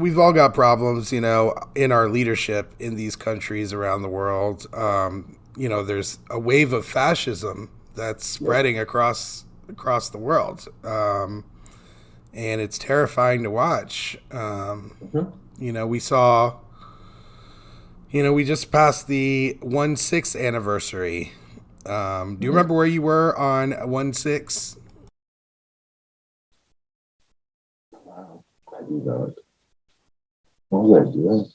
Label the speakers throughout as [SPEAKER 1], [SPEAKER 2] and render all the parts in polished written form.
[SPEAKER 1] we've all got problems, in our leadership in these countries around the world. There's a wave of fascism that's
[SPEAKER 2] Yeah.
[SPEAKER 1] spreading across the world, and it's terrifying to watch.
[SPEAKER 2] Hmm.
[SPEAKER 1] We saw, we just passed the 1/6 anniversary. Do you
[SPEAKER 2] Hmm.
[SPEAKER 1] remember where you were on 1/6?
[SPEAKER 2] Wow. I do not. What was I doing?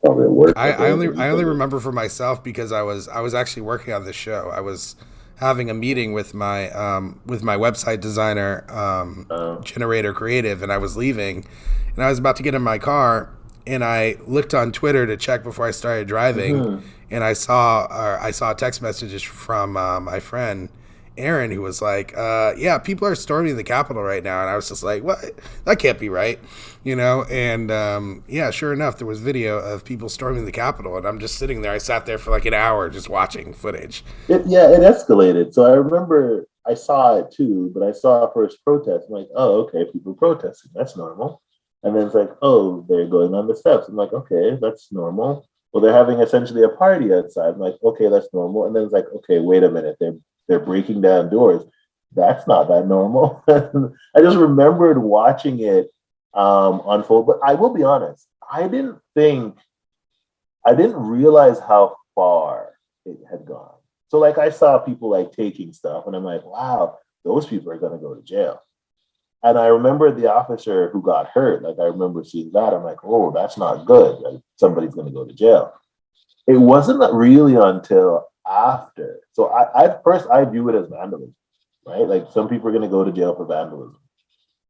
[SPEAKER 2] Probably at work,
[SPEAKER 1] I,
[SPEAKER 2] I
[SPEAKER 1] I
[SPEAKER 2] think.
[SPEAKER 1] only
[SPEAKER 2] And you
[SPEAKER 1] I only
[SPEAKER 2] probably.
[SPEAKER 1] remember for myself because I was actually working on this show. I was having a meeting with my website designer,
[SPEAKER 2] Uh,
[SPEAKER 1] Generator Creative, and I was leaving, and I was about to get in my car, and I looked on Twitter to check before I started driving,
[SPEAKER 2] hmm.
[SPEAKER 1] and I saw a text message from my friend Aaron, who was like, "Yeah, people are storming the Capitol right now," and I was just like, "What? That can't be right," And yeah, sure enough, there was video of people storming the Capitol, and I'm just sitting there. I sat there for like an hour just watching footage.
[SPEAKER 2] It escalated. So I remember I saw it too, but I saw first protest. I'm like, oh, okay, people protesting. That's normal. And then it's like, oh, they're going on the steps. I'm like, okay, that's normal. Well, they're having essentially a party outside. I'm like, okay, that's normal. And then it's like, okay, wait a minute, they're breaking down doors. That's not that normal. I just remembered watching it unfold. But I will be honest, I didn't realize how far it had gone. So like I saw people like taking stuff and I'm like, wow, those people are gonna go to jail. And I remember the officer who got hurt, like I remember seeing that. I'm like, oh, that's not good. Like somebody's gonna go to jail. It wasn't really until after. So I first I view it as vandalism, right? Like some people are gonna go to jail for vandalism.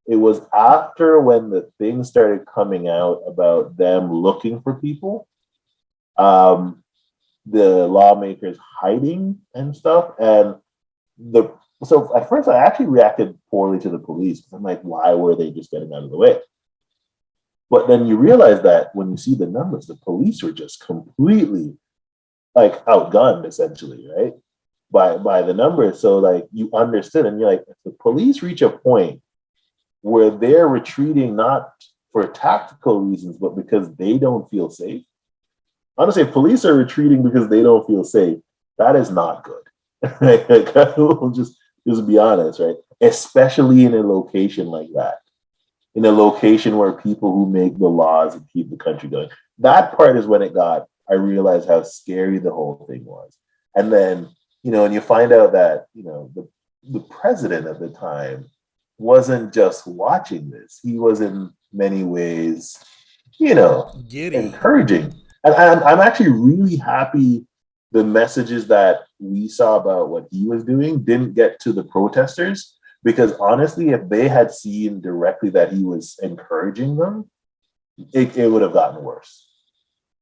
[SPEAKER 2] It was after when the things started coming out about them looking for people, um, the lawmakers hiding and stuff. And the so at first I actually reacted poorly to the police because I'm like, why were they just getting out of the way? But then you realize that when you see the numbers, the police were just completely like outgunned essentially, right? By the numbers. So like you understood and you're like, if the police reach a point where they're retreating not for tactical reasons, but because they don't feel safe. Honestly, if police are retreating because they don't feel safe, that is not good. We'll just be honest, right? Especially in a location like that, in a location where people who make the laws and keep the country going. That part is when it got. I realized how scary the whole thing was, and then and you find out that the president at the time wasn't just watching this; he was in many ways, you know,
[SPEAKER 1] Giddy.
[SPEAKER 2] encouraging. And I'm actually really happy the messages that we saw about what he was doing didn't get to the protesters because honestly, if they had seen directly that he was encouraging them, it would have gotten worse.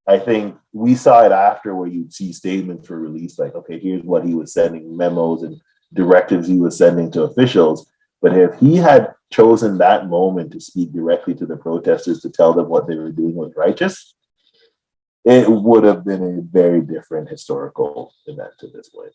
[SPEAKER 2] I think we saw it after where you'd see statements were released like, okay, here's what he was sending, memos and directives he was sending to officials. But if he had chosen that moment to speak directly to the protesters to tell them what they were doing was righteous, it would have been a very different historical event to this point.